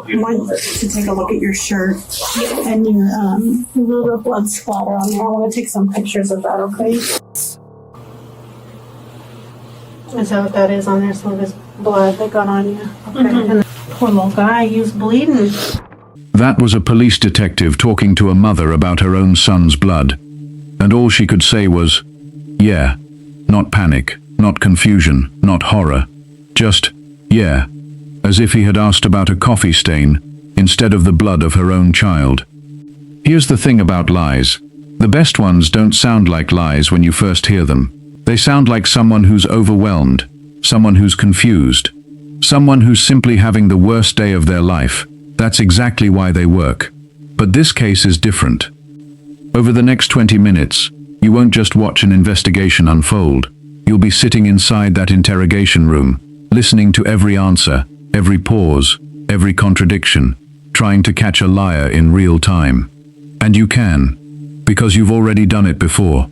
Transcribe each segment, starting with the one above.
help you? I want to take a look at your shirt and your little blood splatter on there. I want to take some pictures of that, okay? Is that what that is on there? Some of his blood that got on you? Okay. And the poor little guy, he was bleeding. That was a police detective talking to a mother about her own son's blood. And all she could say was, yeah. Not panic, not confusion, not horror. Just, yeah. As if he had asked about a coffee stain instead of the blood of her own child. Here's the thing about lies. The best ones don't sound like lies when you first hear them. They sound like someone who's overwhelmed, someone who's confused, someone who's simply having the worst day of their life. That's exactly why they work. But this case is different. Over the next 20 minutes, you won't just watch an investigation unfold. You'll be sitting inside that interrogation room, listening to every answer, every pause, every contradiction, trying to catch a liar in real time. And you can, because you've already done it before.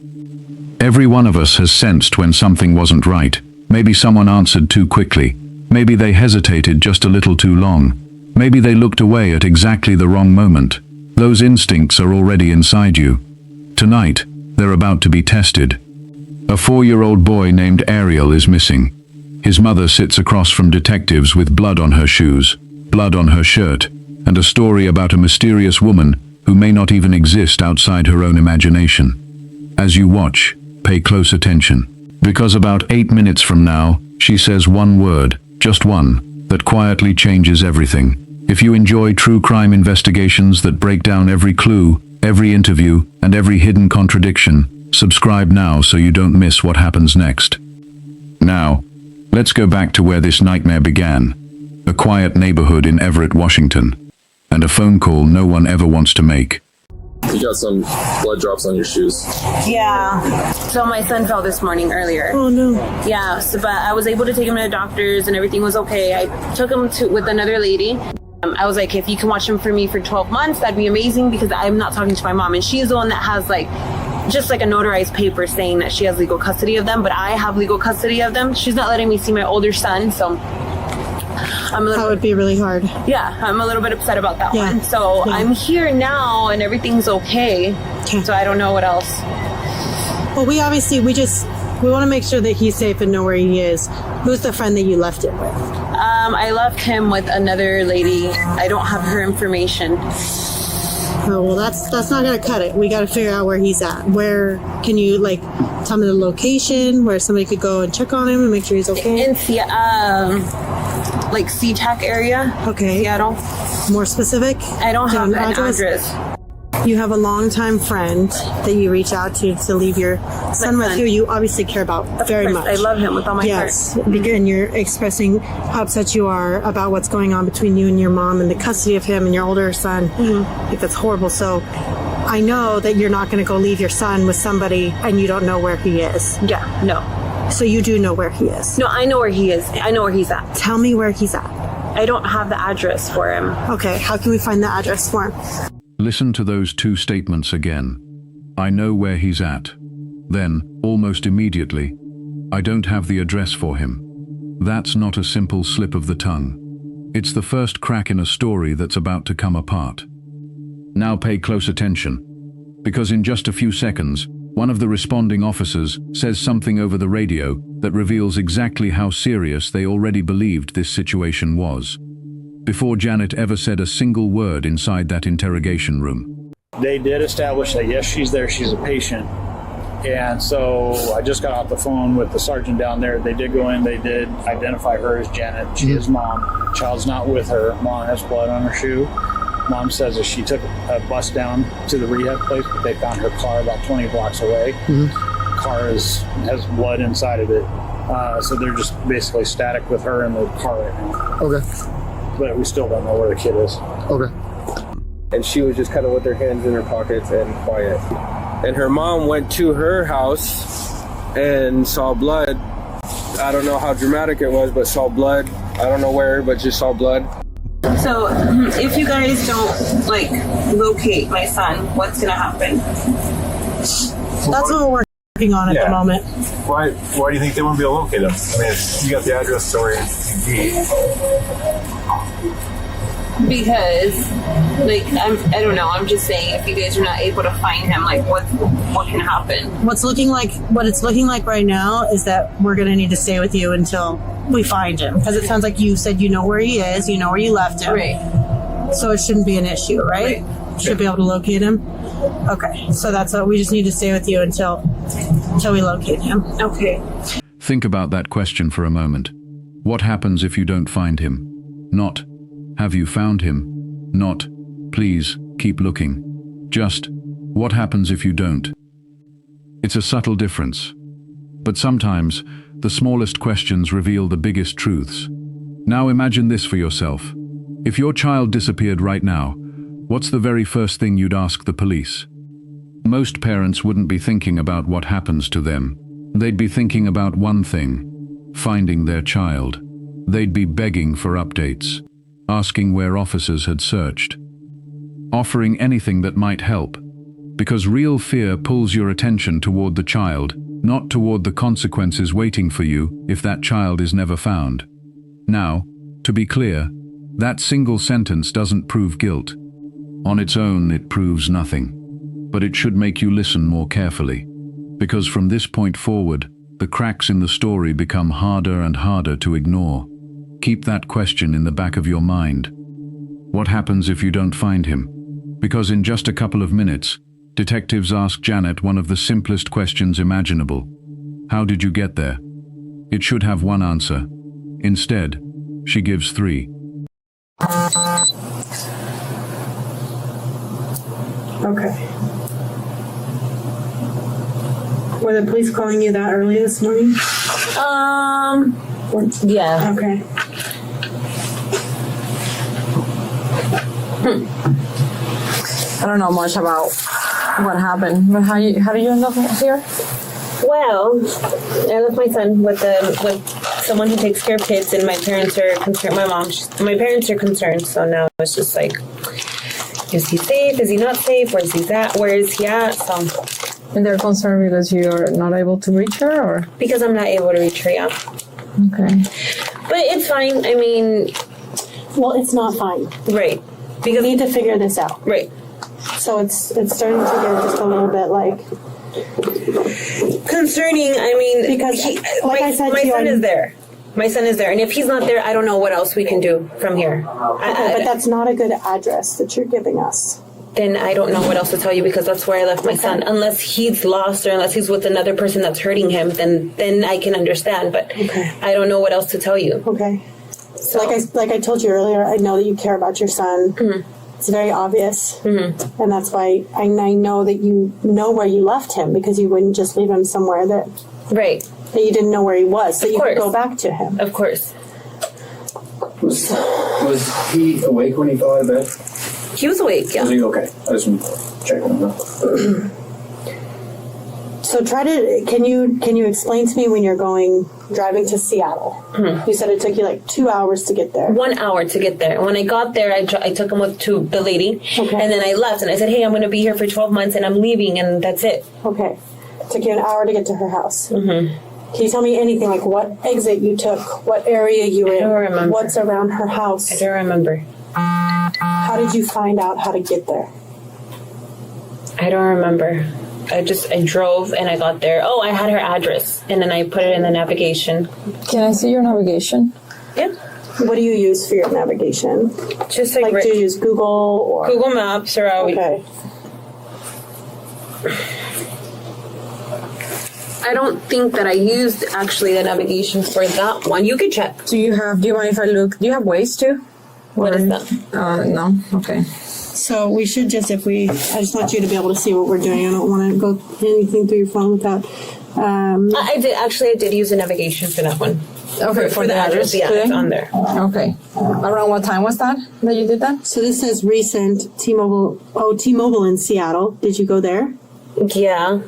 Every one of us has sensed when something wasn't right. Maybe someone answered too quickly. Maybe they hesitated just a little too long. Maybe they looked away at exactly the wrong moment. Those instincts are already inside you. Tonight, they're about to be tested. A 4-year-old boy named Ariel is missing. His mother sits across from detectives with blood on her shoes, blood on her shirt, and a story about a mysterious woman who may not even exist outside her own imagination. As you watch, pay close attention, because about 8 minutes from now, she says one word, just one, that quietly changes everything. If you enjoy true crime investigations that break down every clue, every interview, and every hidden contradiction, subscribe now so you don't miss what happens next. Now, let's go back to where this nightmare began. A quiet neighborhood in Everett, Washington, and a phone call no one ever wants to make. You got some blood drops on your shoes. Yeah. So my son fell this morning earlier. Oh no. Yeah, but I was able to take him to the doctors and everything was okay. I took him with another lady. I was like, if you can watch him for me for 12 months, that'd be amazing, because I'm not talking to my mom. And she's the one that has just like a notarized paper saying that she has legal custody of them, but I have legal custody of them. She's not letting me see my older son, so that would be really hard. Yeah, I'm a little bit upset about that one. So I'm here now and everything's okay. So I don't know what else. Well, we want to make sure that he's safe and know where he is. Who's the friend that you left it with? I left him with another lady. I don't have her information. Oh, well, that's not gonna cut it. We got to figure out where he's at. Where can you tell me the location where somebody could go and check on him and make sure he's okay? In SeaTac area. Okay. Seattle. More specific? I don't have an address. You have a longtime friend that you reach out to leave your son with, who you obviously care about very much. I love him with all my heart. Yes, and you're expressing how upset you are about what's going on between you and your mom and the custody of him and your older son. I think that's horrible. So I know that you're not going to go leave your son with somebody and you don't know where he is. Yeah, no. So you do know where he is? No, I know where he is. I know where he's at. Tell me where he's at. I don't have the address for him. Okay, how can we find the address for him? Listen to those two statements again. I know where he's at. Then, almost immediately, I don't have the address for him. That's not a simple slip of the tongue. It's the first crack in a story that's about to come apart. Now pay close attention, because in just a few seconds, one of the responding officers says something over the radio that reveals exactly how serious they already believed this situation was, before Janet ever said a single word inside that interrogation room. They did establish that, yes, she's there, she's a patient. And so I just got off the phone with the sergeant down there. They did go in, they did identify her as Janet. She is mom. Child's not with her. Mom has blood on her shoe. Mom says that she took a bus down to the rehab place, but they found her car about 20 blocks away. Car has blood inside of it. So they're just basically static with her in the car right now. Okay. But we still don't know where the kid is. Okay. And she was just kind of with her hands in her pockets and quiet. And her mom went to her house and saw blood. I don't know how dramatic it was, but saw blood. I don't know where, but just saw blood. So if you guys don't locate my son, what's gonna happen? That's what we're working on at the moment. Why do you think they wouldn't be able to locate him? I mean, if you got the address story in deed. Because, like, I don't know. I'm just saying, if you guys are not able to find him, like, what can happen? What it's looking like right now is that we're going to need to stay with you until we find him. Because it sounds like you said you know where he is, you know where you left him. Right. So it shouldn't be an issue, right? Should be able to locate him. Okay, so that's what we just need to stay with you until we locate him. Okay. Think about that question for a moment. What happens if you don't find him? Not, have you found him? Not, please, keep looking. Just, what happens if you don't? It's a subtle difference. But sometimes, the smallest questions reveal the biggest truths. Now imagine this for yourself. If your child disappeared right now, what's the very first thing you'd ask the police? Most parents wouldn't be thinking about what happens to them. They'd be thinking about one thing: finding their child. They'd be begging for updates, asking where officers had searched, offering anything that might help, because real fear pulls your attention toward the child, not toward the consequences waiting for you if that child is never found. Now, to be clear, that single sentence doesn't prove guilt. On its own, it proves nothing. But it should make you listen more carefully, because from this point forward, the cracks in the story become harder and harder to ignore. Keep that question in the back of your mind. What happens if you don't find him? Because in just a couple of minutes, detectives ask Janet one of the simplest questions imaginable. How did you get there? It should have one answer. Instead, she gives three. Okay. Were the police calling you that early this morning? Yeah. Okay. I don't know much about what happened, but how did you end up here? Well, I left my son with someone who takes care of kids, and my parents are concerned. My parents are concerned, so now it's just like, is he safe? Is he not safe? Where is he at? So, And they're concerned because you're not able to reach her, or? because I'm not able to reach her, yeah. Okay. But it's fine. I mean, Well, it's not fine. right. We need to figure this out. Right. So it's starting to get just a little bit like, Concerning, I mean, Because, like I said to my you, son is there. My son is there. And if he's not there, I don't know what else we can do from here. but that's not a good address that you're giving us. Then I don't know what else to tell you, because that's where I left my son. Unless he's lost, or unless he's with another person that's hurting him, then I can understand. But Okay. I don't know what else to tell you. Okay. So, Like I told you earlier, I know that you care about your son. Mm-hmm. It's very obvious, and that's why I know that you know where you left him, because you wouldn't just leave him somewhere that right. you didn't know where he was, so Of you could course. go back to him. Of course. Was he awake when he fell out of bed? He was awake, yeah. Was he okay? I just want to check on him. So can you explain to me when you're driving to Seattle? You said it took you like 2 hours to get there. 1 hour to get there. When I got there, I took him to the lady, Okay. and then I left, and I said, hey, I'm going to be here for 12 months, and I'm leaving, and that's it. Okay. It took you an hour to get to her house. Can you tell me anything, like what exit you took, what area you were in, don't remember. what's around her house? I don't remember. How did you find out how to get there? I don't remember. I drove, and I got there. Oh, I had her address, and then I put it in the navigation. Can I see your navigation? Yeah. What do you use for your navigation? Just like, Like, do you use Google or Google Maps, or Okay. I don't think that I used actually the navigation for that one. You could check. Do you mind if I look? Do you have Waze too? What is that? No. Okay. So we should just, I just want you to be able to see what we're doing. I don't want to go anything through your phone without. I did use the navigation for that one. Okay, For the address, yeah, today? it's on there. Okay. Around what time was that you did that? So this says recent T-Mobile in Seattle. Did you go there? Yeah.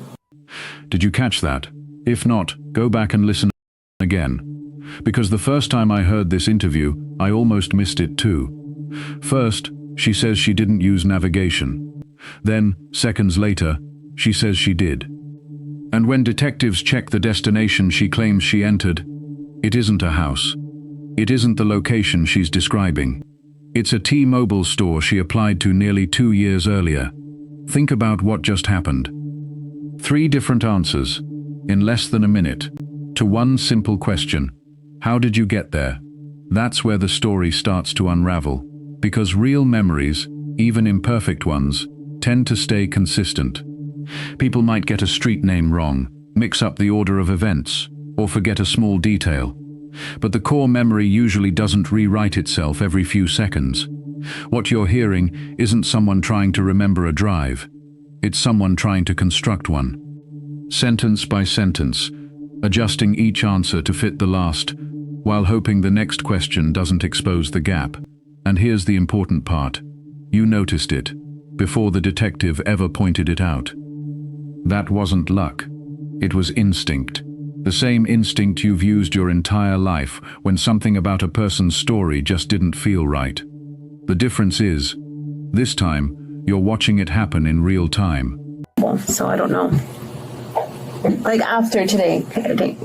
Did you catch that? If not, go back and listen again. Because the first time I heard this interview, I almost missed it too. First, she says she didn't use navigation. Then, seconds later, she says she did. And when detectives check the destination she claims she entered, it isn't a house. It isn't the location she's describing. It's a T-Mobile store she applied to nearly 2 years earlier. Think about what just happened. 3 different answers, in less than a minute, to one simple question. How did you get there? That's where the story starts to unravel, because real memories, even imperfect ones, tend to stay consistent. People might get a street name wrong, mix up the order of events, or forget a small detail. But the core memory usually doesn't rewrite itself every few seconds. What you're hearing isn't someone trying to remember a drive. It's someone trying to construct one. Sentence by sentence, adjusting each answer to fit the last, while hoping the next question doesn't expose the gap. And here's the important part. You noticed it, before the detective ever pointed it out. That wasn't luck. It was instinct. The same instinct you've used your entire life when something about a person's story just didn't feel right. The difference is, this time, you're watching it happen in real time. So I don't know. Like after today,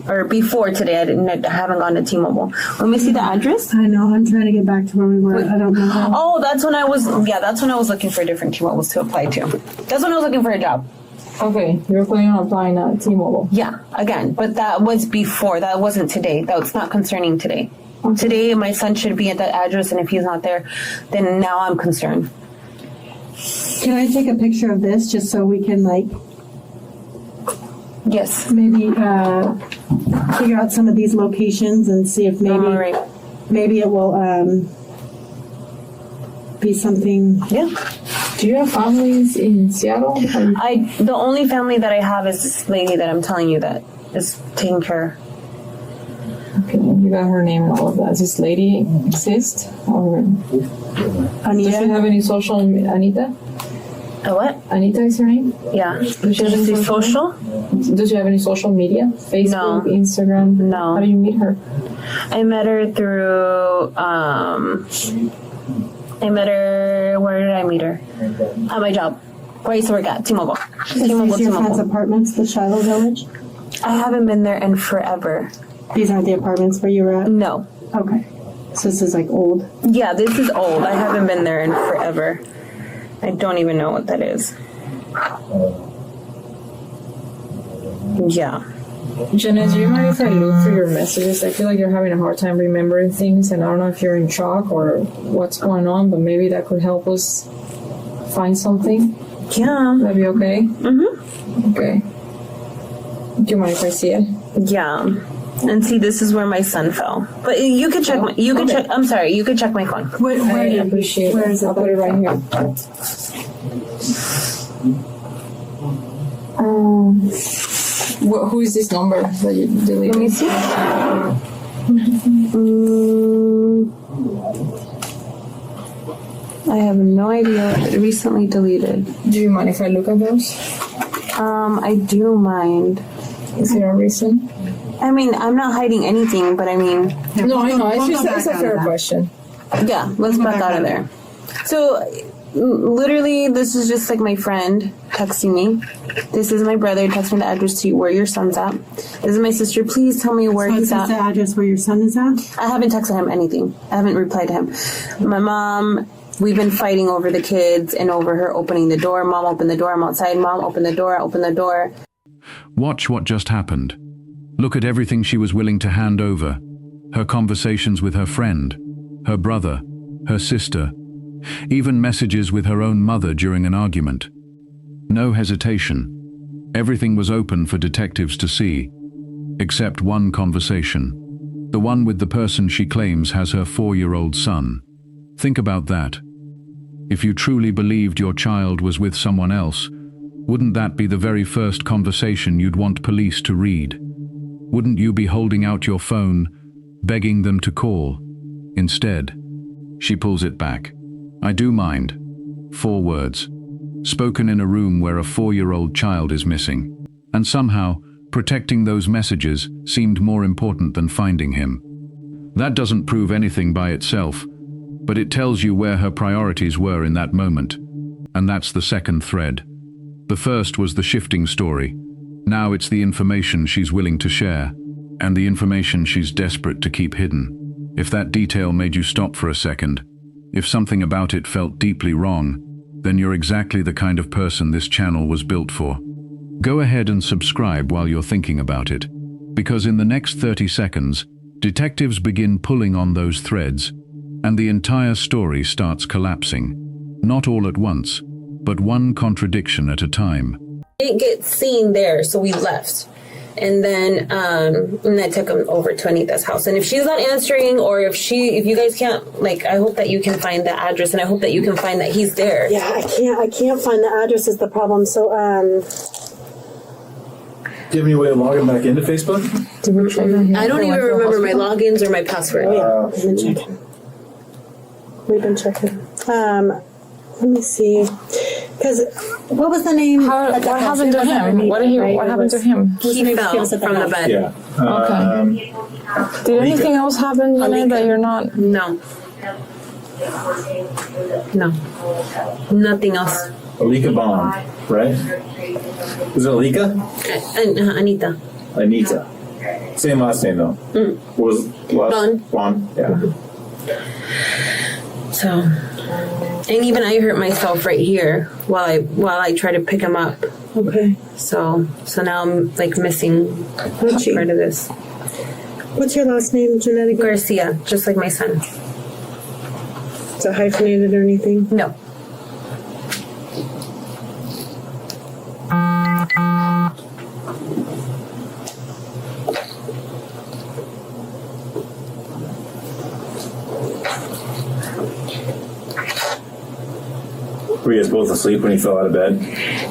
or before today, I haven't gone to T-Mobile. Let me see the address. I know. I'm trying to get back to where we were. I don't know how. Oh, that's when I was looking for different T-Mobiles to apply to. That's when I was looking for a job. Okay, you're planning on applying at T-Mobile. Yeah, again, but that was before. That wasn't today. That's not concerning today. Okay. Today, my son should be at that address, and if he's not there, then now I'm concerned. Can I take a picture of this just so we can Yes. maybe figure out some of these locations and see if maybe All right. maybe it will be something. Yeah. Do you have families in Seattle? The only family that I have is this lady that I'm telling you that is taking care. Okay, you got her name and all of that. Does this lady exist? Or Anita? does she have any social? Anita? A what? Anita is her name? Yeah. Does she have Is any she social? Does she have any social media? Facebook, No. Instagram? No. How do you meet her? I met her through, where did I meet her? At my job. Where I used to work at, T-Mobile. Is these your friend's apartments, the Shiloh Village? I haven't been there in forever. These aren't the apartments where you were at? No. Okay. So this is like old. Yeah, this is old. I haven't been there in forever. I don't even know what that is. Yeah. Janet, do you mind if I look through your messages? I feel like you're having a hard time remembering things, and I don't know if you're in shock or what's going on, but maybe that could help us find something. Yeah. That'd be okay? Mm-hmm. Okay. Do you mind if I see it? Yeah. And see, this is where my son fell. But you could check check. I'm sorry. You could check my phone. I appreciate where it. is it? I'll put it right here. Who is this number that you deleted? Let me see. I have no idea. Recently deleted. Do you mind if I look at those? I do mind. Is there a reason? I mean, I'm not hiding anything, but I mean, No, I know. we'll It's go just a back out fair of that. question. yeah, let's back out of there. So, literally, this is just like my friend texting me. This is my brother texting the address to you where your son's at. This is my sister. Please tell me where So he's is this the at. address where your son is at? I haven't texted him anything. I haven't replied to him. My mom, we've been fighting over the kids and over her opening the door. Mom, open the door. I'm outside. Mom, open the door. Open the door. Watch what just happened. Look at everything she was willing to hand over. Her conversations with her friend, her brother, her sister, even messages with her own mother during an argument. No hesitation. Everything was open for detectives to see, except one conversation. The one with the person she claims has her 4-year-old son. Think about that. If you truly believed your child was with someone else, wouldn't that be the very first conversation you'd want police to read? Wouldn't you be holding out your phone, begging them to call? Instead, she pulls it back. I do mind. 4 words, spoken in a room where a 4-year-old child is missing. And somehow, protecting those messages seemed more important than finding him. That doesn't prove anything by itself, but it tells you where her priorities were in that moment. And that's the second thread. The first was the shifting story. Now it's the information she's willing to share, and the information she's desperate to keep hidden. If that detail made you stop for a second, If something about it felt deeply wrong, then you're exactly the kind of person this channel was built for. Go ahead and subscribe while you're thinking about it, because in the next 30 seconds, detectives begin pulling on those threads, and the entire story starts collapsing. Not all at once, but one contradiction at a time. Didn't get seen there, so we left. And then I took him over to Anita's house. And if she's not answering, or if you guys can't, like, I hope that you can find the address, and I hope that you can find that he's there. Yeah, I can't find the address is the problem. So, Do you have any way of logging back into Facebook? I don't even remember my logins or my password. yeah, we've been checking. Let me see. Because what was the name? What happened to him? What happened to him? He fell from the bed. Yeah. Okay. Did anything else happen, Janet, that you're not? No. No. Nothing else. Alika Bond, right? Was it Alika? Anita. Anita. Same last name though. Was Bond. Bond. Yeah. So, and even I hurt myself right here while I try to pick him up. Okay. So now I'm like missing part of this. What's your last name, Janet? Garcia, just like my son. Is it hyphenated or anything? No. Were you guys both asleep when you fell out of bed?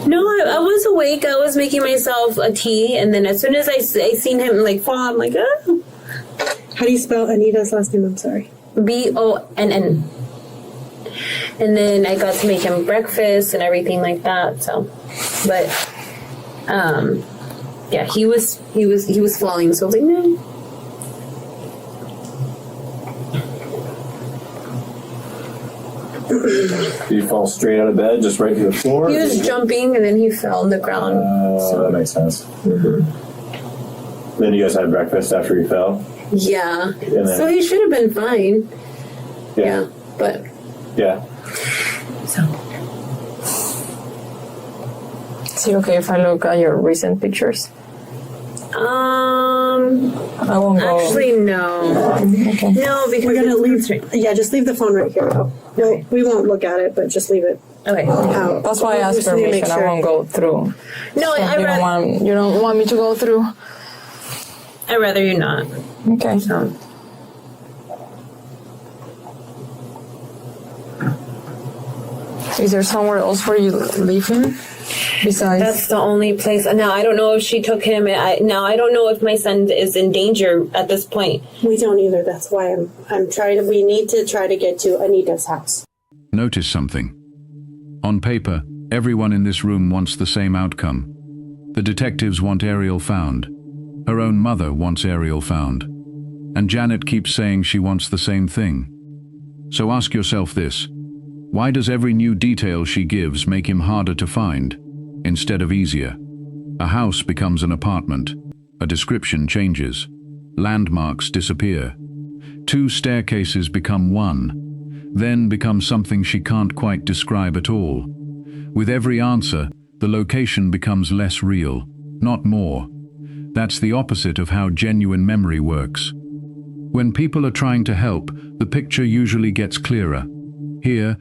No, I was awake. I was making myself a tea, and then as soon as I seen him like fall, I'm like, ah. How do you spell Anita's last name? I'm sorry. Bonn. And then I got to make him breakfast and everything like that. So, but yeah, he was falling. So I was like, no. Did you fall straight out of bed, just right to the floor? He was jumping and then he fell on the ground. So that makes sense. Then you guys had breakfast after he fell? Yeah. Then, So he should have been fine. Yeah. But Yeah. so. Is it okay if I look at your recent pictures? I won't go. Actually, no. Okay. No, because We're gonna it's- leave. Yeah, just leave the phone right here. Though. No, we won't look at it, but just leave it Okay. out. That's why I asked Just need to make permission. I sure. won't go through. No, You don't want me to go through. I'd rather you not. Okay. So. Is there somewhere else where you leave him? Besides, That's the only place. Now, I don't know if she took him. Now, I don't know if my son is in danger at this point. We don't either. That's why I'm trying to. We need to try to get to Anita's house. Notice something. On paper, everyone in this room wants the same outcome. The detectives want Ariel found. Her own mother wants Ariel found. And Janet keeps saying she wants the same thing. So ask yourself this. Why does every new detail she gives make him harder to find, instead of easier? A house becomes an apartment. A description changes. Landmarks disappear. 2 staircases become 1, then become something she can't quite describe at all. With every answer, the location becomes less real, not more. That's the opposite of how genuine memory works. When people are trying to help, the picture usually gets clearer. Here,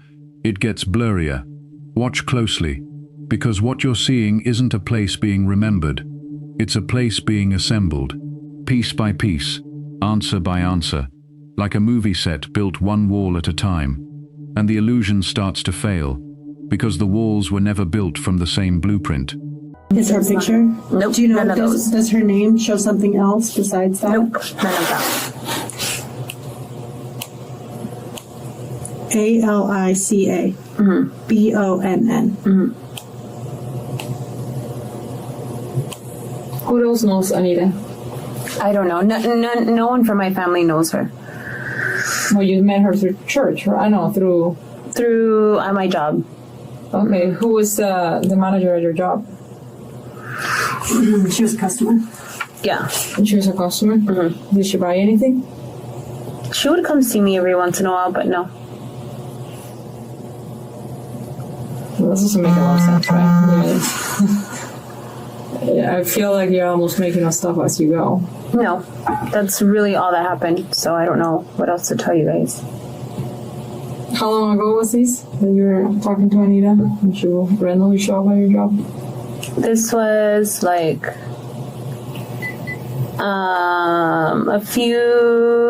it gets blurrier. Watch closely, because what you're seeing isn't a place being remembered. It's a place being assembled, piece by piece, answer by answer, like a movie set built one wall at a time. And the illusion starts to fail, because the walls were never built from the same blueprint. Is her picture? Nope. Do you know? None of those. Does her name show something else besides that? Nope. None of that. Alica. Bonn. who else knows Anita? I don't know. No one from my family knows her. Well, you met her through church, right? I know, through. Through my job. Okay, who was the manager at your job? She was a customer. Yeah. And she was a customer? Mm-hmm. Did she buy anything? She would come see me every once in a while, but no. Well, that doesn't make a lot of sense, right? Yeah, I feel like you're almost making up stuff as you go. No, that's really all that happened. So I don't know what else to tell you guys. How long ago was this that you were talking to Anita and she will randomly show up at your job? This was like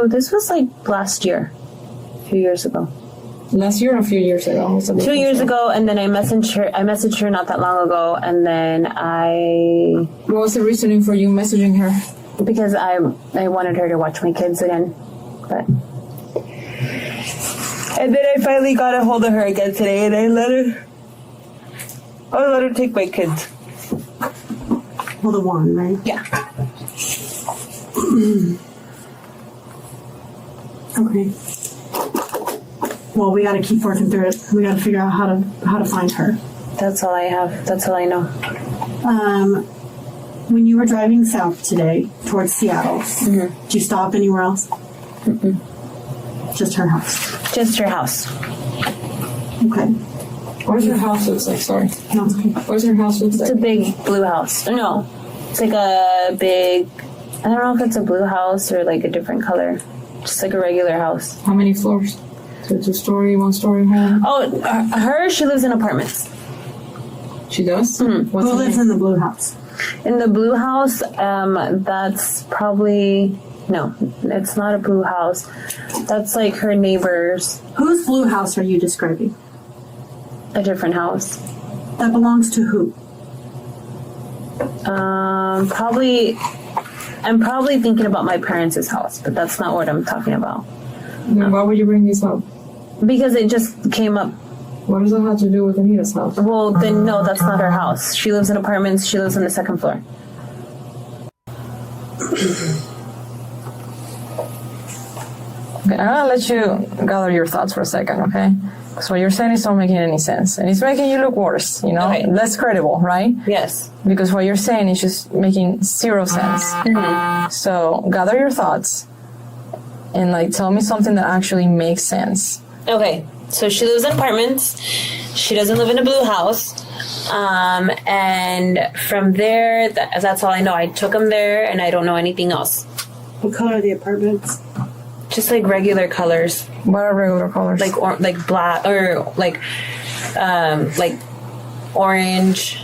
this was like last year, a few years ago. Last year or a few years ago? 2 years ago, and then I messaged her not that long ago, and then What was the reasoning for you messaging her? because I wanted her to watch my kids again, but. And then I finally got a hold of her again today, and I let her take my kids. Well, the one, right? Yeah. Okay. Well, we got to keep working through it. We got to figure out how to find her. That's all I have. That's all I know. When you were driving south today towards Seattle, did you stop anywhere else? Just her house. Just her house. Okay. Where's your house looks like? Sorry. No, it's okay. Where's your house looks It's like? a big blue house. No, it's like a big. I don't know if it's a blue house or like a different color. Just like a regular house. How many floors? So it's a story, 1-story home? Oh, she lives in apartments. She does? Mm-hmm. What's Who her lives name? in the blue house? In the blue house, that's probably no. It's not a blue house. That's like her neighbors. Whose blue house are you describing? A different house. That belongs to who? Probably. I'm probably thinking about my parents' house, but that's not what I'm talking about. Then why would you bring this up? Because it just came up. What does that have to do with Anita's house? Well, then no, that's not her house. She lives in apartments. She lives on the second floor. Okay, I'm gonna let you gather your thoughts for a second, okay? Because what you're saying is not making any sense. And it's making you look worse, you know? Okay. Less credible, right? Yes. Because what you're saying is just making zero sense. So gather your thoughts and like tell me something that actually makes sense. Okay. So she lives in apartments. She doesn't live in a blue house. And from there, that's all I know. I took him there, and I don't know anything else. What color are the apartments? Just like regular colors, What are regular colors? like black or like orange,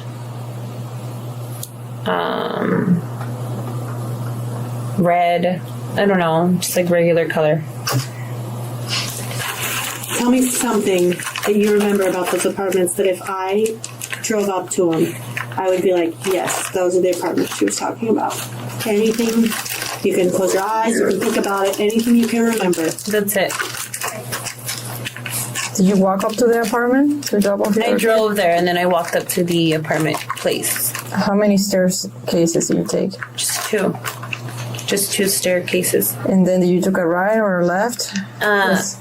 red. I don't know, just like regular color. Tell me something that you remember about those apartments that if I drove up to them, I would be like, yes, those are the apartments she was talking about. Anything, you can close your eyes, you can think about it, anything you can remember. That's it. Did you walk up to the apartment to drop off your I drove there, and then I walked up to the apartment place. How many staircases did you take? Just two staircases. And then you took a right or a left? Yes.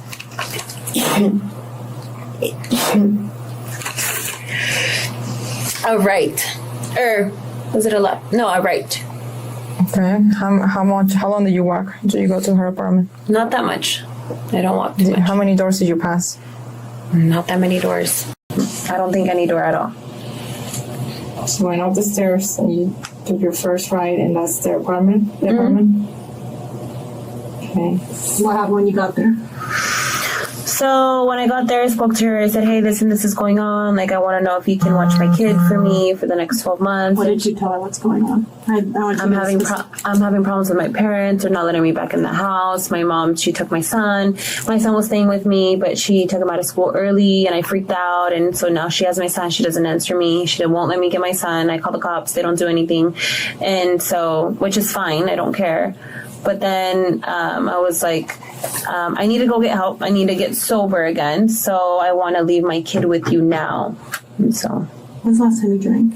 A right. Or was it a left? No, a right. Okay. How long did you walk until you go to her apartment? Not that much. I don't walk too much. How many doors did you pass? Not that many doors. I don't think any door at all. So you went up the stairs and you took your first right, and that's their apartment? The apartment? Okay. What happened when you got there? So when I got there, I spoke to her. I said, hey, this and this is going on. Like, I want to know if you can watch my kid for me for the next 12 months. What did you tell her what's going on? I'm having problems with my parents. They're not letting me back in the house. My mom, she took my son. My son was staying with me, but she took him out of school early, and I freaked out. And so now she has my son. She doesn't answer me. She won't let me get my son. I call the cops. They don't do anything. And so, which is fine. I don't care. But then I was like, I need to go get help. I need to get sober again. So I want to leave my kid with you now. And so. When's the last time you drank?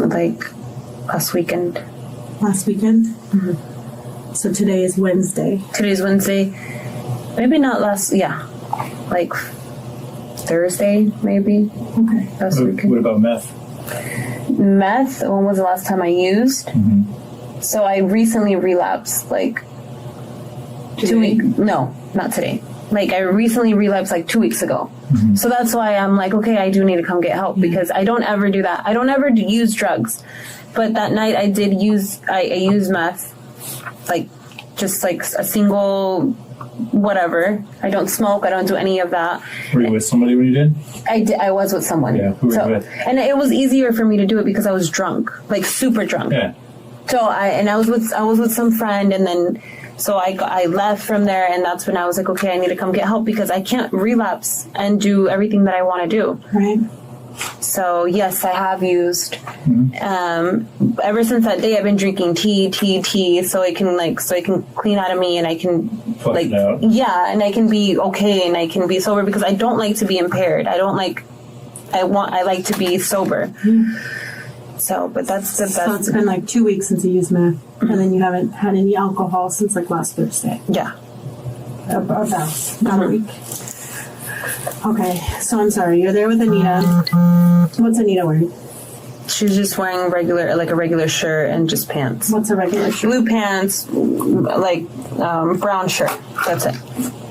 Like last weekend. Last weekend? Mm-hmm. So today is Wednesday. Today's Wednesday. Maybe not last, yeah. Like Thursday, maybe. Okay. Last weekend. What about meth? Meth, when was the last time I used? So I recently relapsed, like 2 weeks. No, not today. Like, I recently relapsed like 2 weeks ago. So that's why I'm like, okay, I do need to come get help, because I don't ever do that. I don't ever use drugs. But that night I did use, I used meth, like just like a single whatever. I don't smoke. I don't do any of that. Were you with somebody when you did? I was with someone. Yeah, who were you with? And it was easier for me to do it because I was drunk, like super drunk. Yeah. So I was with some friend, and then so I left from there, and that's when I was like, okay, I need to come get help because I can't relapse and do everything that I want to do. Right. So yes, I have used. Ever since that day, I've been drinking tea, so it can clean out of me, and I can Flush it out. and I can be okay, and I can be sober because I don't like to be impaired. I like to be sober. So, but that's the best. So it's been like 2 weeks since you used meth, and then you haven't had any alcohol since like last Thursday. Yeah. About a week. Okay, so I'm sorry. You're there with Anita. What's Anita wearing? She's just wearing a regular shirt and just pants. What's a regular shirt? Blue pants, like brown shirt. That's it.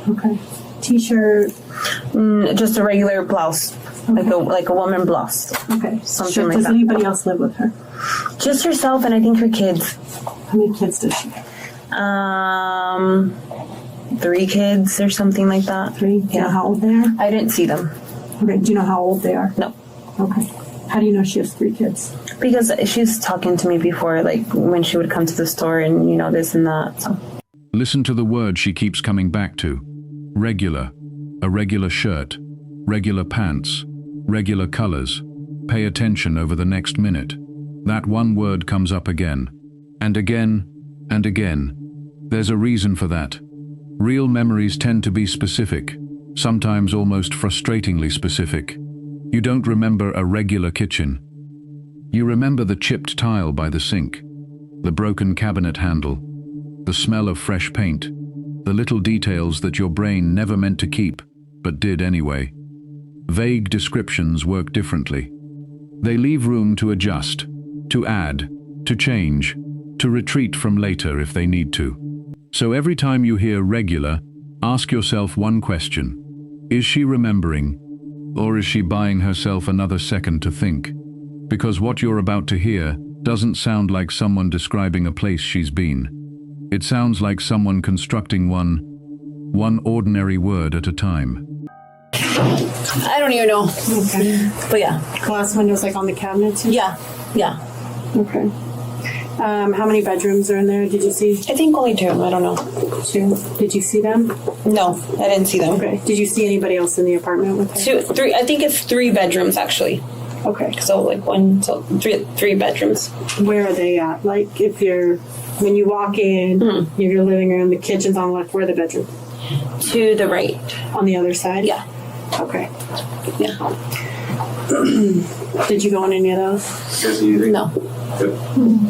Okay. T-shirt. Just a regular blouse, like a woman blouse. Okay. Something like Does that. anybody else live with her? Just herself, and I think her kids. How many kids does she have? 3 kids or something like that. 3? Do you know how old they are? I didn't see them. Okay. Do you know how old they are? No. Okay. How do you know she has 3 kids? Because she's talking to me before, like when she would come to the store and this and that. So. Listen to the word she keeps coming back to. Regular. A regular shirt. Regular pants. Regular colors. Pay attention over the next minute. That one word comes up again. And again. And again. There's a reason for that. Real memories tend to be specific. Sometimes almost frustratingly specific. You don't remember a regular kitchen. You remember the chipped tile by the sink, the broken cabinet handle, the smell of fresh paint, the little details that your brain never meant to keep, but did anyway. Vague descriptions work differently. They leave room to adjust, to add, to change, to retreat from later if they need to. So every time you hear regular, ask yourself one question. Is she remembering? Or is she buying herself another second to think? Because what you're about to hear doesn't sound like someone describing a place she's been. It sounds like someone constructing one ordinary word at a time. I don't even know. Okay. But yeah. Glass windows like on the cabinets? Yeah. Okay. How many bedrooms are in there? Did you see? I think only 2. I don't know. 2. Did you see them? No, I didn't see them. Okay. Did you see anybody else in the apartment with her? 2, 3. I think it's 3 bedrooms actually. Okay. So three bedrooms. Where are they at? Like when you walk in, you have your living room, the kitchen's on the left. Where are the bedrooms? To the right. On the other side? Yeah. Okay. Yeah. Did you go in any of those? No.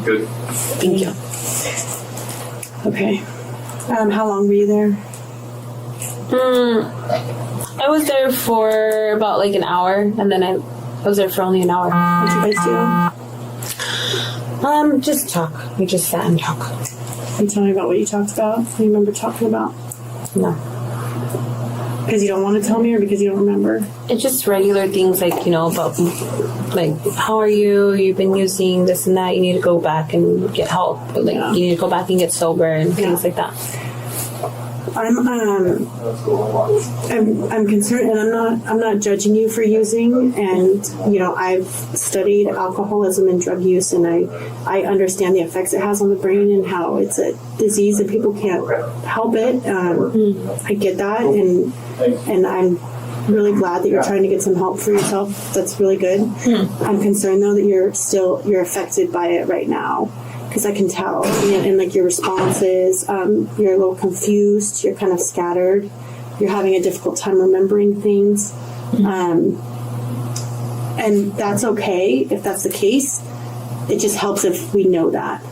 Good. Thank you. Okay. How long were you there? I was there for about like an hour, and then I was there for only an hour. What did you guys do? Just talk. We just sat and talk. Can you tell me about what you talked about? What do you remember talking about? No. Because you don't want to tell me, or because you don't remember? It's just regular things like, about like, how are you? You've been using this and that. You need to go back and get help. But, like, you need to go back and get sober and things like that. I'm concerned, and I'm not judging you for using, and I've studied alcoholism and drug use, and I understand the effects it has on the brain and how it's a disease and people can't help it. I get that, and I'm really glad that you're trying to get some help for yourself. That's really good. I'm concerned though that you're affected by it right now. Because I can tell, and like your responses, you're a little confused, you're kind of scattered, you're having a difficult time remembering things. And that's okay if that's the case. It just helps if we know that,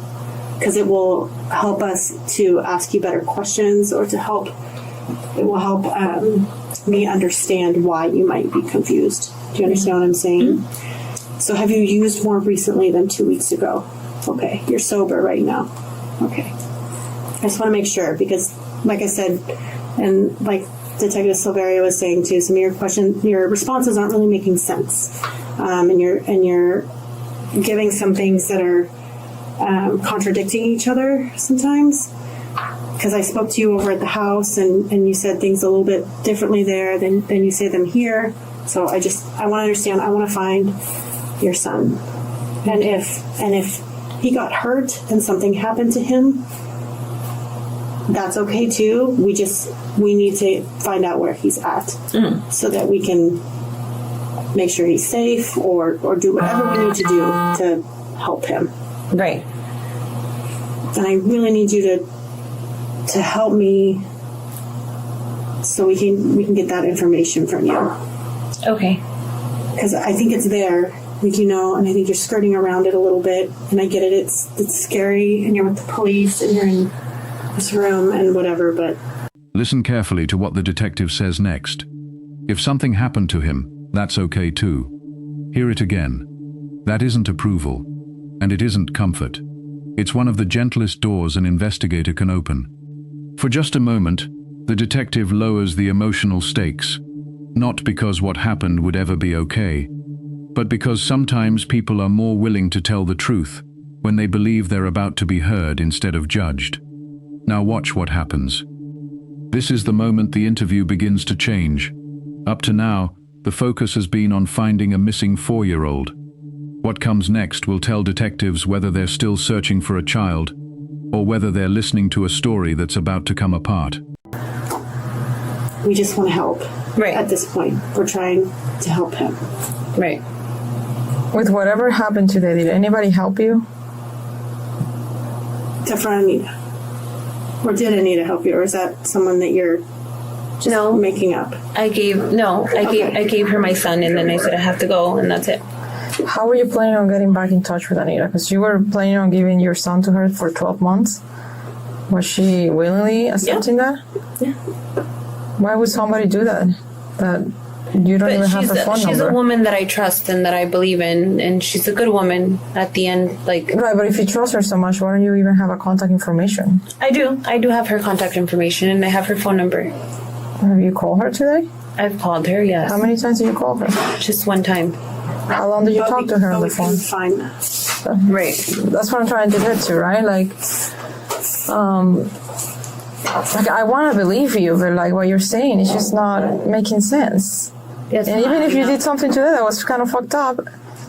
because it will help us to ask you better questions, or it will help me understand why you might be confused. Do you understand what I'm saying? So have you used more recently than 2 weeks ago? Okay, you're sober right now. Okay. I just want to make sure, because like I said, and like Detective Silveria was saying too, some of your responses aren't really making sense, and you're giving some things that are contradicting each other sometimes. Because I spoke to you over at the house, and you said things a little bit differently there than you say them here. So I want to understand. I want to find your son, and if he got hurt and something happened to him, that's okay too. We need to find out where he's at, so that we can make sure he's safe or do whatever we need to do to help him. Right. And I really need you to help me so we can get that information from you. Okay. Because I think it's there, and I think you're skirting around it a little bit, and I get it. It's scary, and you're with the police, and you're in this room and whatever, but... Listen carefully to what the detective says next. If something happened to him, that's okay too. Hear it again. That isn't approval, and it isn't comfort. It's one of the gentlest doors an investigator can open. For just a moment, the detective lowers the emotional stakes, not because what happened would ever be okay, but because sometimes people are more willing to tell the truth when they believe they're about to be heard instead of judged. Now watch what happens. This is the moment the interview begins to change. Up to now, the focus has been on finding a missing 4-year-old. What comes next will tell detectives whether they're still searching for a child or whether they're listening to a story that's about to come apart. We just want to help. Right. At this point, we're trying to help him. Right. With whatever happened today, did anybody help you? Except for Anita. Or did Anita help you? Or is that someone that you're just making up? I gave her my son, and then I said I have to go, and that's it. How were you planning on getting back in touch with Anita? Because you were planning on giving your son to her for 12 months. Was she willingly accepting that? Yeah. Why would somebody do that? That you don't even have her phone number. She's a woman that I trust and that I believe in, and she's a good woman at the end. Right, but if you trust her so much, why don't you even have her contact information? I do have her contact information, and I have her phone number. Have you called her today? I've called her, yes. How many times did you call her? Just one time. How long did you talk to her on the phone? Find that. Right. That's what I'm trying to get to, right? Like I want to believe you, but like what you're saying is just not making sense. Yes, and even if you did something today that was kind of fucked up,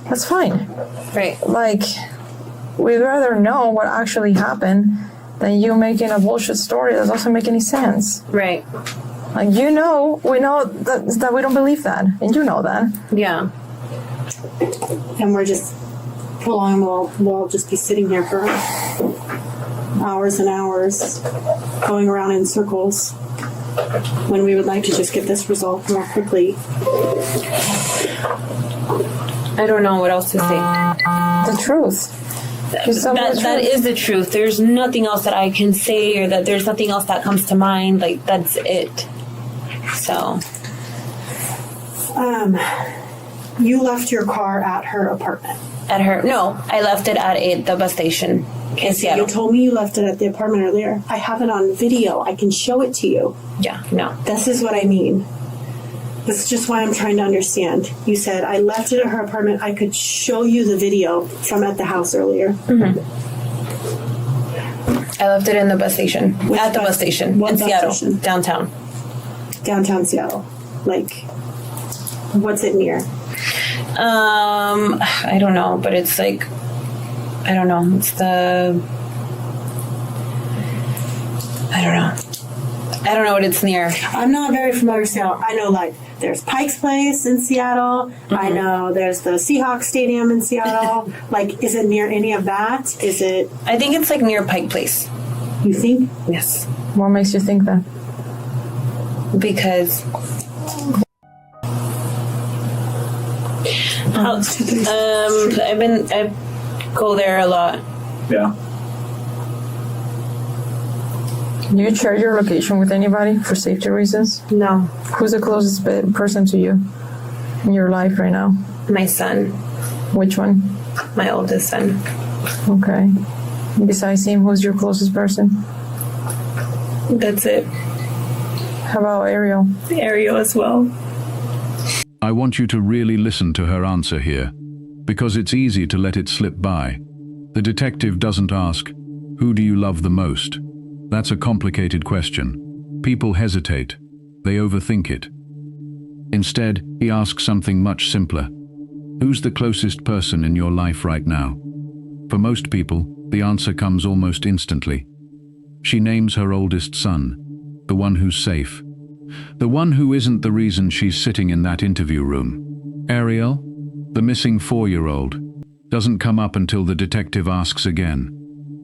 that's fine. Right. Like, we'd rather know what actually happened than you making a bullshit story that doesn't make any sense. Right. Like, we know that we don't believe that, and you know that. Yeah. And we're just prolonging, we'll just be sitting here for hours and hours, going around in circles, when we would like to just get this resolved more quickly. I don't know what else to say. The truth. That is the truth. There's nothing else that I can say, or that there's nothing else that comes to mind. Like, that's it. So. You left your car at her apartment. No, I left it at the bus station in Seattle. You told me you left it at the apartment earlier. I have it on video. I can show it to you. Yeah, no. This is what I mean. This is just why I'm trying to understand. You said, I left it at her apartment. I could show you the video from at the house earlier. Mm-hmm. I left it in the bus station. At the bus station in Seattle, downtown. Downtown Seattle. Like, what's it near? I don't know, but it's like, I don't know. It's the, I don't know what it's near. I'm not very familiar with Seattle. I know, like, there's Pike's Place in Seattle. Mm-hmm. I know there's the Seahawks Stadium in Seattle. Like, is it near any of that? Is it? I think it's like near Pike Place. You think? Yes. What makes you think that? Because I go there a lot. Yeah. Do you share your location with anybody for safety reasons? No. Who's the closest person to you in your life right now? My son. Which one? My oldest son. Okay. Besides him, who's your closest person? That's it. How about Ariel? Ariel as well. I want you to really listen to her answer here, because it's easy to let it slip by. The detective doesn't ask, "Who do you love the most?" That's a complicated question. People hesitate. They overthink it. Instead, he asks something much simpler. Who's the closest person in your life right now? For most people, the answer comes almost instantly. She names her oldest son, the one who's safe. The one who isn't the reason she's sitting in that interview room. Ariel, the missing 4-year-old, doesn't come up until the detective asks again.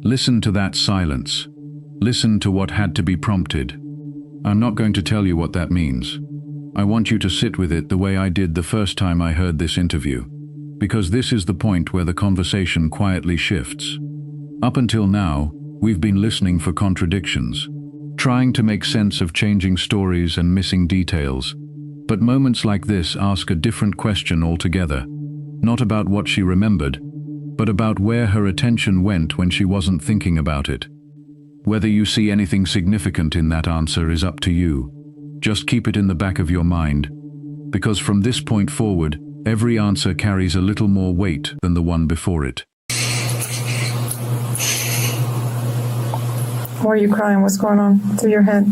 Listen to that silence. Listen to what had to be prompted. I'm not going to tell you what that means. I want you to sit with it the way I did the first time I heard this interview, because this is the point where the conversation quietly shifts. Up until now, we've been listening for contradictions, trying to make sense of changing stories and missing details. But moments like this ask a different question altogether, not about what she remembered, but about where her attention went when she wasn't thinking about it. Whether you see anything significant in that answer is up to you. Just keep it in the back of your mind, because from this point forward, every answer carries a little more weight than the one before it. Why are you crying? What's going on through your head?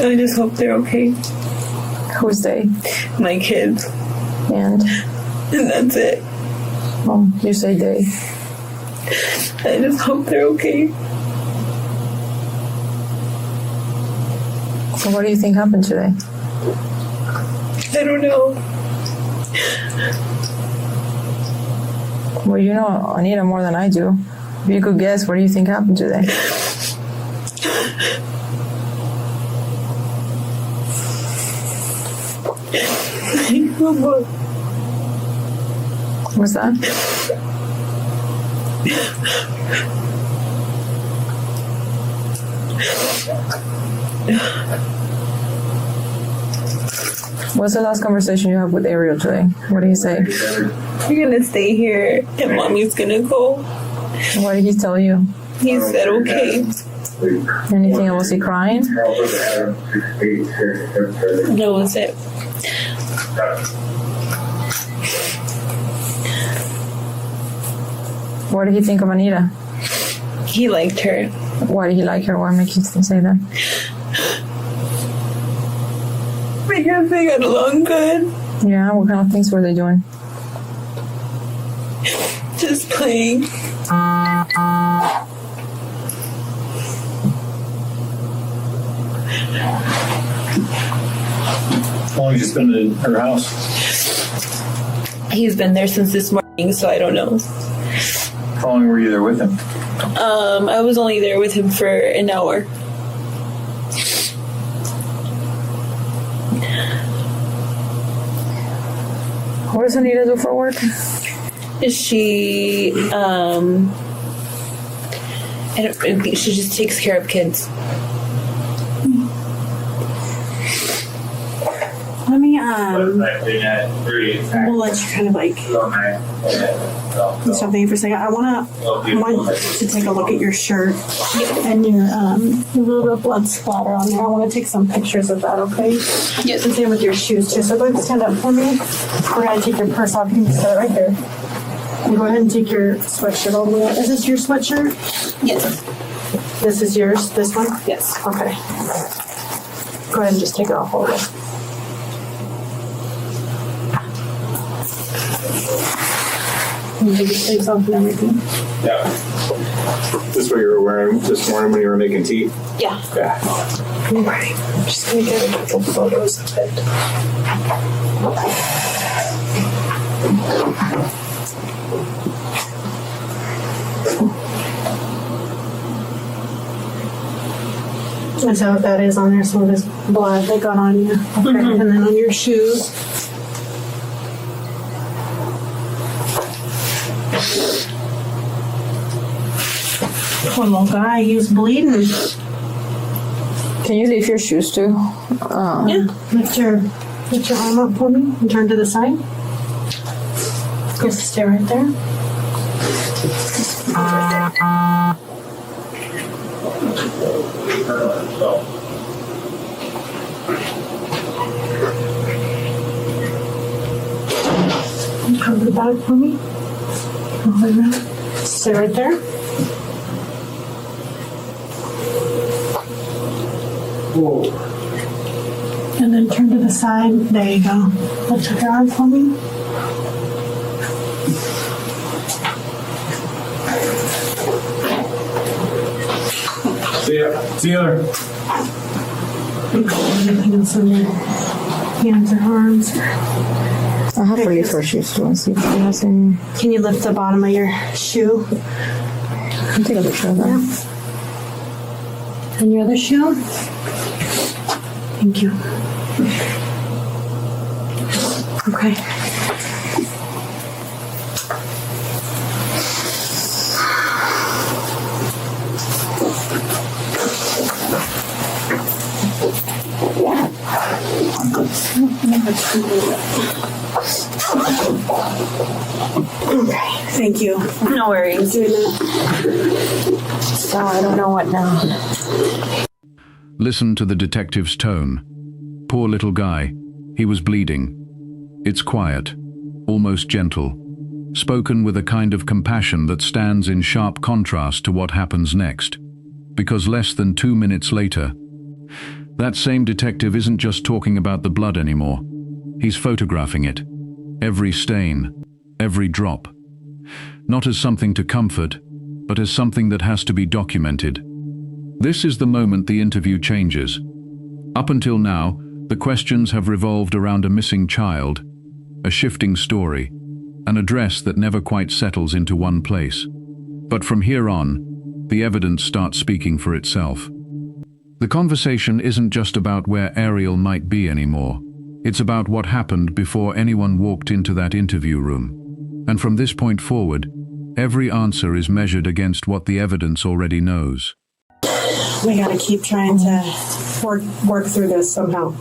I just hope they're okay. Who's they? My kids. And that's it. well, you say they. I just hope they're okay. So what do you think happened today? I don't know. Well, you know Anita more than I do. If you could guess, what do you think happened today? What's that? What's the last conversation you have with Ariel today? What did he say? You're gonna stay here and mommy's gonna go. What did he tell you? He said okay. Anything else? Was he crying? That was it. What did he think of Anita? He liked her. Why did he like her? What makes you say that? Because they got along good. Yeah, what kind of things were they doing? Just playing. How long have you spent in her house? He's been there since this morning, so I don't know. How long were you there with him? I was only there with him for an hour. What does Anita do for work? She, she just takes care of kids. Let me, we'll let you kind of like do something for a second. I want to take a look at your shirt and your little bit of blood splatter on there. I want to take some pictures of that, okay? Yes. And same with your shoes too. So go ahead and stand up for me. We're going to take your purse off. You can set it right there. And go ahead and take your sweatshirt all the way up. Is this your sweatshirt? Yes. This is yours? This one? Yes. Okay. Go ahead and just take it off all the way. You take your sleeves off and everything. Yeah. This is what you were wearing this morning when you were making tea? Yeah. Yeah. Okay. I'm just going to get a couple photos of it. Is that what that is on there? Some of this blood that got on you. Okay. And then on your shoes. Poor little guy, he was bleeding. Can you leave your shoes too? Yeah. Lift your arm up for me and turn to the side. Just stay right there. Come to the back for me. Over there. Stay right there. Whoa. And then turn to the side. There you go. Lift your arm for me. See ya. See you later. Anything else on your hands or arms? I have to leave her shoes too and see if she has any. Can you lift the bottom of your shoe? I'll take a picture of that. Yeah. And your other shoe? Thank you. Okay. Okay, thank you. No worries. Doing that. So I don't know what now. Listen to the detective's tone. Poor little guy. He was bleeding. It's quiet, almost gentle, spoken with a kind of compassion that stands in sharp contrast to what happens next. Because less than 2 minutes later, that same detective isn't just talking about the blood anymore. He's photographing it. Every stain, every drop. Not as something to comfort, but as something that has to be documented. This is the moment the interview changes. Up until now, the questions have revolved around a missing child, a shifting story, an address that never quite settles into one place. But from here on, the evidence starts speaking for itself. The conversation isn't just about where Ariel might be anymore. It's about what happened before anyone walked into that interview room. And from this point forward, every answer is measured against what the evidence already knows. We gotta keep trying to work through this somehow.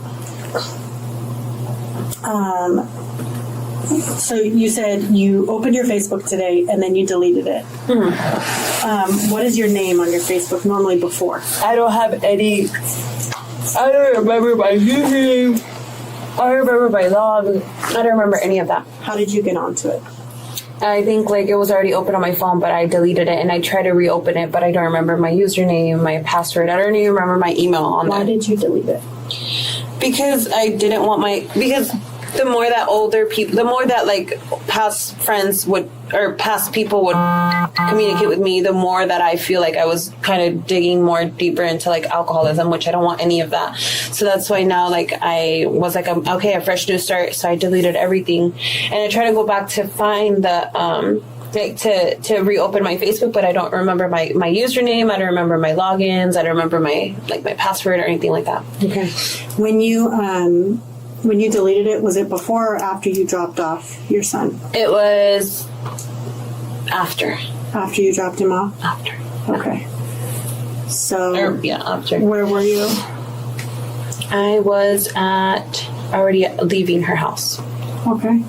So you said you opened your Facebook today and then you deleted it. What is your name on your Facebook normally before? I don't have any. I don't remember my username. I don't remember my log. I don't remember any of that. How did you get onto it? I think like it was already open on my phone, but I deleted it and I tried to reopen it, but I don't remember my username, my password. I don't even remember my email on there. Why did you delete it? Because I didn't want because the more that older people, the more that like past friends would, or past people would communicate with me, the more that I feel like I was kind of digging more deeper into like alcoholism, which I don't want any of that. So that's why now like I was like, okay, a fresh new start. So I deleted everything and I try to go back to find the, like to reopen my Facebook, but I don't remember my username. I don't remember my logins. I don't remember my password or anything like that. Okay. When you deleted it, was it before or after you dropped off your son? It was after. After you dropped him off? After. Okay. So, after. Where were you? I was already leaving her house. Okay.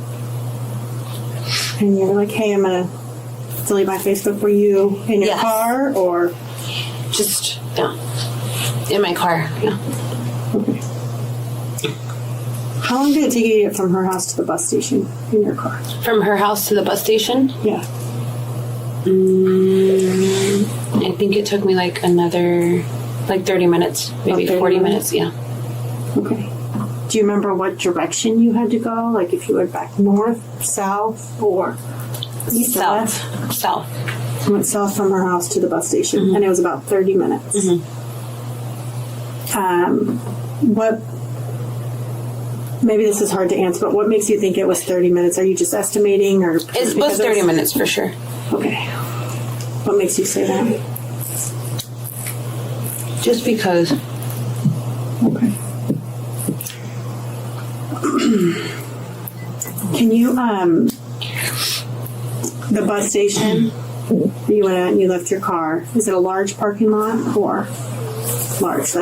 And you're like, hey, I'm going to delete my Facebook. Were you in your car or? Just, in my car, yeah. Okay. How long did it take you to get from her house to the bus station in your car? From her house to the bus station? Yeah. I think it took me like another, 30 minutes, maybe 40 minutes, yeah. Okay. Do you remember what direction you had to go? Like if you went back north, south, or east or west? South. You went south from her house to the bus station, and it was about 30 minutes. What, maybe this is hard to answer, but what makes you think it was 30 minutes? Are you just estimating, or? It was 30 minutes for sure. Okay. What makes you say that? Just because. Okay. Can you, the bus station that you went at and you left your car, is it a large parking lot or large?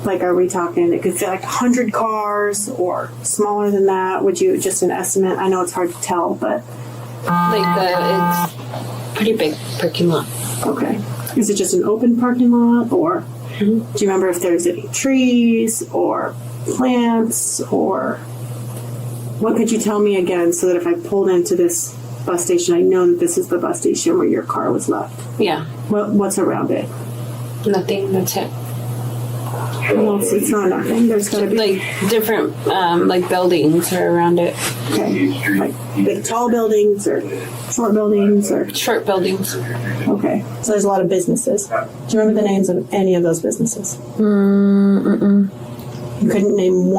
Like are we talking, it could fit like 100 cars or smaller than that? Would you, just an estimate? I know it's hard to tell, but. It's pretty big parking lot. Okay. Is it just an open parking lot, or do you remember if there's any trees or plants, or what could you tell me again so that if I pulled into this bus station, I know that this is the bus station where your car was left? Yeah. What's around it? Nothing. That's it. Well, it's not nothing. There's got to be Like different buildings are around it. Okay. Like big tall buildings or short buildings or Short buildings. okay. So there's a lot of businesses. Do you remember the names of any of those businesses? Mm-mm. You couldn't name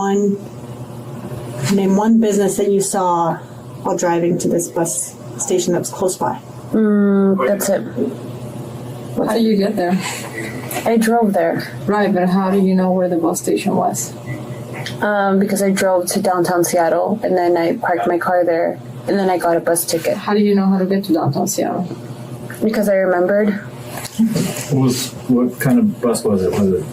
one business that you saw while driving to this bus station that was close by. That's it. How do you get there? I drove there. Right, but how do you know where the bus station was? Because I drove to downtown Seattle and then I parked my car there and then I got a bus ticket. How do you know how to get to downtown Seattle? Because I remembered. What kind of bus was it? Was it,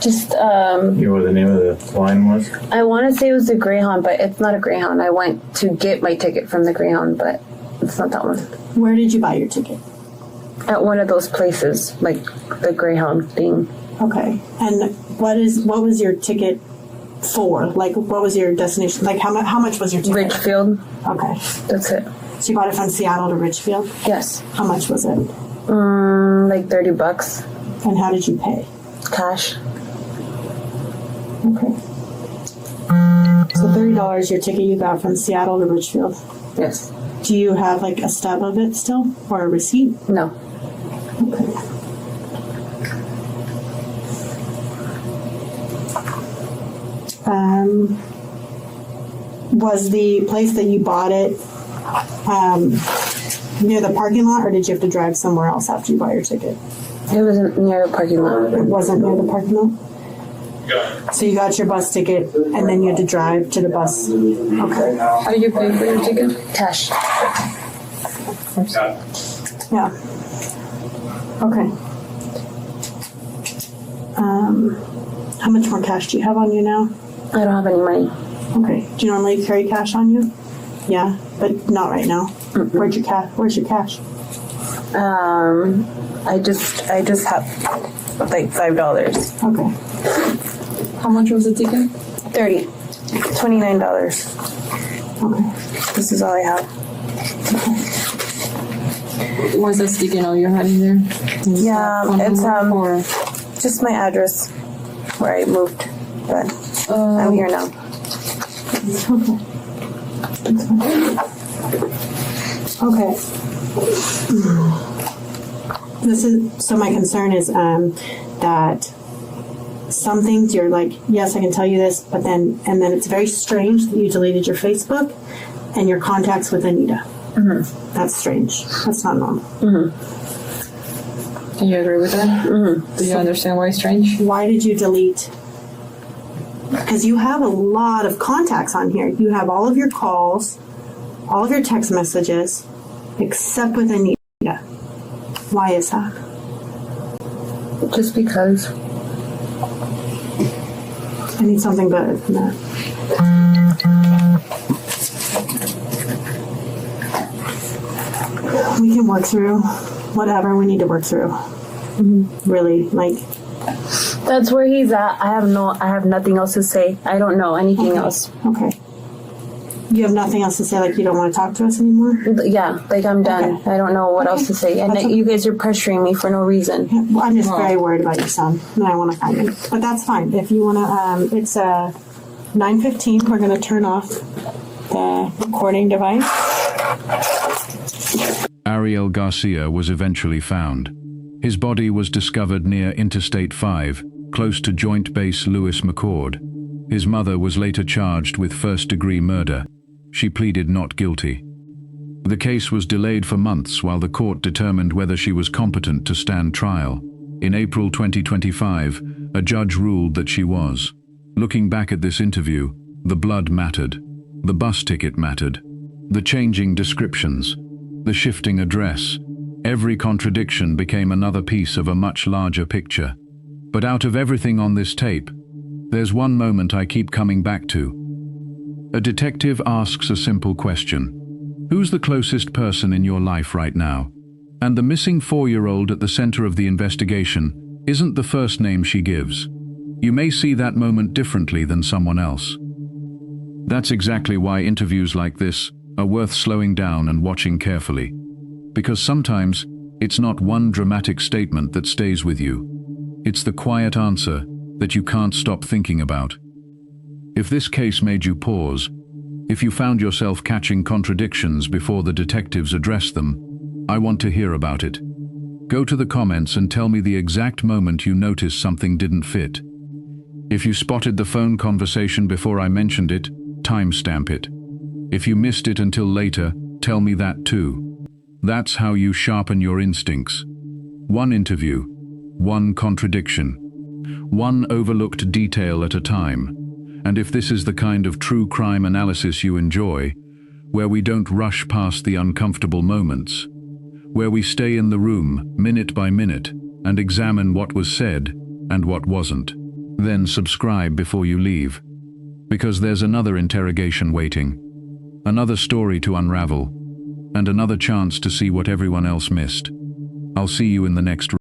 Just, you know what the name of the line was? I want to say it was the Greyhound, but it's not a Greyhound. I went to get my ticket from the Greyhound, but it's not that one. Where did you buy your ticket? At one of those places, like the Greyhound thing. Okay. And what was your ticket for? Like, what was your destination? Like, how much was your ticket? Ridgefield. Okay. That's it. So you bought it from Seattle to Ridgefield? Yes. How much was it? Like $30. And how did you pay? Cash. Okay. So $30 your ticket you got from Seattle to Ridgefield. Yes. Do you have like a stub of it still or a receipt? No. Okay. Was the place that you bought it near the parking lot, or did you have to drive somewhere else after you bought your ticket? It wasn't near the parking lot. It wasn't near the parking lot? So you got your bus ticket and then you had to drive to the bus. Okay. How do you pay for your ticket? Cash. Yeah. Okay. How much more cash do you have on you now? I don't have any money. Okay. Do you normally carry cash on you? Yeah, but not right now. Where's your cash? I just have like $5. Okay. How much was the ticket? $29. Okay. This is all I have. Was the sticky note you had in there? Yeah, it's Or just my address where I moved, but I'm here now. Okay. So my concern is that some things you're like, yes, I can tell you this, but then it's very strange that you deleted your Facebook and your contacts with Anita. Mm-hmm. That's strange. That's not normal. Mm-hmm. can you agree with that? Mm-hmm. Do you understand why it's strange? Why did you delete? Because you have a lot of contacts on here. You have all of your calls, all of your text messages, except with Anita. Why is that? Just because. I need something better than that. We can work through whatever we need to work through. Mm-hmm. Really, like. That's where he's at. I have nothing else to say. I don't know anything else. Okay. You have nothing else to say, like you don't want to talk to us anymore? Yeah, like I'm done. Okay. I don't know what else to say. And you guys are pressuring me for no reason. Yeah, well, I'm just very worried about your son, and I want to find him. But that's fine. If you want to, it's 9:15. We're going to turn off the recording device. Ariel Garcia was eventually found. His body was discovered near Interstate 5, close to Joint Base Lewis McChord. His mother was later charged with first-degree murder. She pleaded not guilty. The case was delayed for months while the court determined whether she was competent to stand trial. In April 2025, a judge ruled that she was. Looking back at this interview, the blood mattered. The bus ticket mattered. The changing descriptions. The shifting address. Every contradiction became another piece of a much larger picture. But out of everything on this tape, there's one moment I keep coming back to. A detective asks a simple question. Who's the closest person in your life right now? And the missing 4-year-old at the center of the investigation isn't the first name she gives. You may see that moment differently than someone else. That's exactly why interviews like this are worth slowing down and watching carefully. Because sometimes it's not one dramatic statement that stays with you. It's the quiet answer that you can't stop thinking about. If this case made you pause, if you found yourself catching contradictions before the detectives addressed them, I want to hear about it. Go to the comments and tell me the exact moment you noticed something didn't fit. If you spotted the phone conversation before I mentioned it, timestamp it. If you missed it until later, tell me that too. That's how you sharpen your instincts. One interview, one contradiction, one overlooked detail at a time. And if this is the kind of true crime analysis you enjoy, where we don't rush past the uncomfortable moments, where we stay in the room minute by minute and examine what was said and what wasn't, then subscribe before you leave. Because there's another interrogation waiting, another story to unravel, and another chance to see what everyone else missed. I'll see you in the next